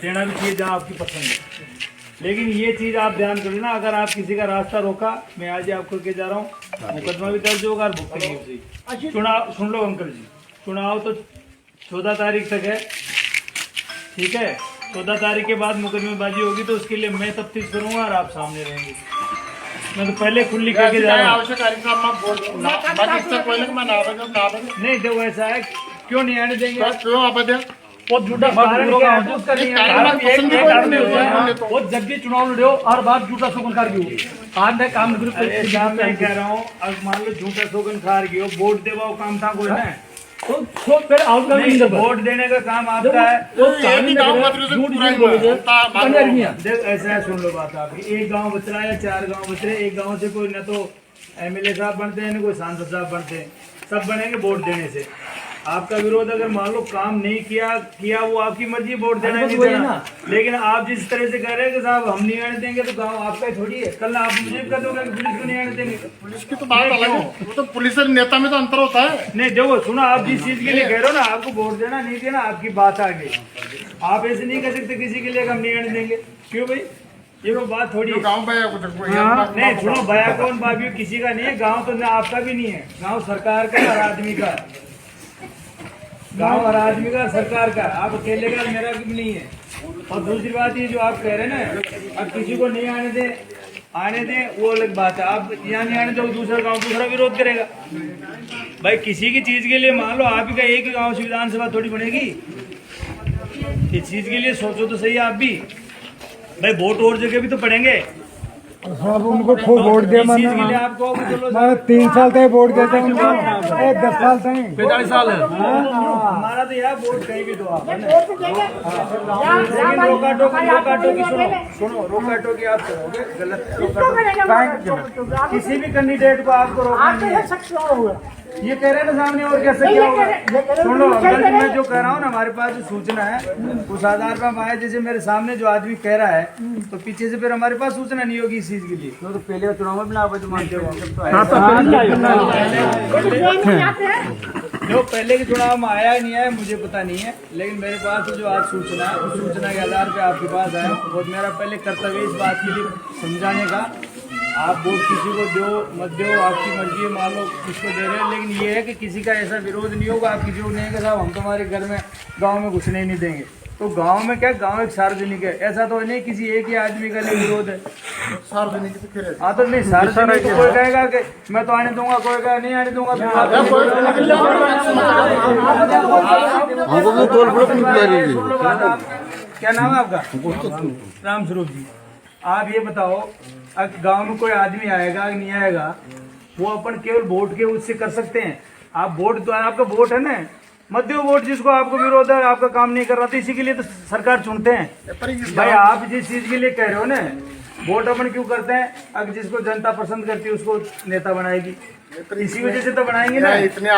देना भी चाहिए जहाँ आपकी पसंद है। लेकिन ये चीज आप ध्यान करो ना, अगर आप किसी का रास्ता रोका, मैं आज आपको के जा रहा हूँ, मुकदमा भी दर्ज होगा और भुगतनी भी सही। चुनाव सुन लो अंकल जी, चुनाव तो 14 तारीख तक है, ठीक है। 14 तारीख के बाद मुकदमेबाजी होगी तो उसके लिए मैं तफ्तीश करूंगा और आप सामने रहेंगे। मैं तो पहले खुली करके जा रहा हूँ। नहीं देखो ऐसा है, क्यों नहीं आने देंगे? बहुत झूठा बहुत जल्दी चुनाव लड़ो और बात झूठा शोकन खार की आज मैं काम मैं कह रहा हूँ। अब मान लो झूठा शोकन खार की हो, वोट देवा काम था कोई ना, तो फिर आउटकम वोट देने का काम आपका है। ऐसा है, सुन लो बात आपकी, एक गांव बच रहा है या 4 गांव बच रहे, एक गांव से कोई न तो एमएलए साहब बनते हैं न कोई सांसद साहब बनते हैं, सब बनेंगे वोट देने से। आपका विरोध अगर मान लो काम नहीं किया वो आपकी मर्जी, वोट देना नहीं देना। लेकिन आप जिस तरह से कह रहे हैं कि साहब हम नहीं आने देंगे, तो गांव आपका ही थोड़ी है। कल आप मुझे भी कर दोगे पुलिस को नहीं आने देंगे। पुलिस की तो बात अलग है, वो तो पुलिस और नेता में तो अंतर होता है। नहीं देखो सुनो, आप जिस चीज के लिए कह रहे हो ना, आपको वोट देना नहीं देना आपकी बात आ गई। आप ऐसे नहीं कह सकते किसी के लिए हम नहीं आने देंगे। क्यों भाई, ये वो बात थोड़ी है। गाँव नहीं सुनो, भया कौन बाबी किसी का नहीं है, गाँव तो आपका भी नहीं है, गाँव सरकार का हर आदमी का, गाँव हर आदमी का सरकार का, आप अकेले का मेरा भी नहीं है। और दूसरी बात ये जो आप कह रहे हैं ना, अब किसी को नहीं आने दें वो अलग बात है। आप यहाँ नहीं आने दो, दूसरा गांव दूसरा विरोध करेगा। भाई किसी की चीज के लिए मान लो आप ही का एक ही गांव से विधानसभा थोड़ी बनेगी, इस चीज के लिए सोचो तो सही आप भी। भाई वोट और जगह भी तो पड़ेंगे। सब उनको खूब वोट दे, मैं 3 साल तक वोट देता हूँ, 10 साल तक 45 साल है हमारा, तो यार वोट कहीं भी दो आप। लेकिन रोका टोकी सुनो, रोका टोकी आप करोगे गलत, किसी भी कैंडिडेट को आपको रोकना। ये कह रहे हैं ना सामने, और कैसे क्या होगा? सुनो अंकल जी, मैं जो कह रहा हूँ ना, हमारे पास जो सूचना है उस आधार पर हम आए। जैसे मेरे सामने जो आदमी कह रहा है, तो पीछे से फिर हमारे पास सूचना नहीं होगी इस चीज के लिए। तो पहले का चुनाव में जो पहले के चुनाव में आया नहीं आया मुझे पता नहीं है, लेकिन मेरे पास जो आज सूचना है, उस सूचना के आधार पे आपके पास आया। और मेरा पहले कर्तव्य इस बात के लिए समझाने का, आप वोट किसी को दो मत दो आपकी मर्जी है, मान लो किसको दे रहे हैं। लेकिन ये है कि किसी का ऐसा विरोध नहीं होगा, आप किसी को नहीं कि साहब हम तुम्हारे घर में गांव में घुसने नहीं देंगे। तो गांव में क्या, गांव एक सार्वजनिक है, ऐसा तो नहीं किसी एक ही आदमी का लिए विरोध है। सार्वजनिक हाँ तो नहीं, सार्वजनिक तो कोई कहेगा कि मैं तो आने दूंगा, कोई कहेगा नहीं आने दूंगा। क्या नाम है आपका? राम स्वरूप जी। आप ये बताओ, गांव में कोई आदमी आएगा नहीं आएगा, वो अपन केवल वोट के उससे कर सकते हैं। आप वोट तो आपका वोट है ना, मत दो वोट जिसको आपको विरोध है, आपका काम नहीं कर रहा, तो इसी के लिए तो सरकार चुनते हैं। भाई आप जिस चीज के लिए कह रहे हो ना, वोट अपन क्यों करते हैं? अगर जिसको जनता पसंद करती है उसको नेता बनाएगी, इसी वजह से तो बनाएंगे ना। इतने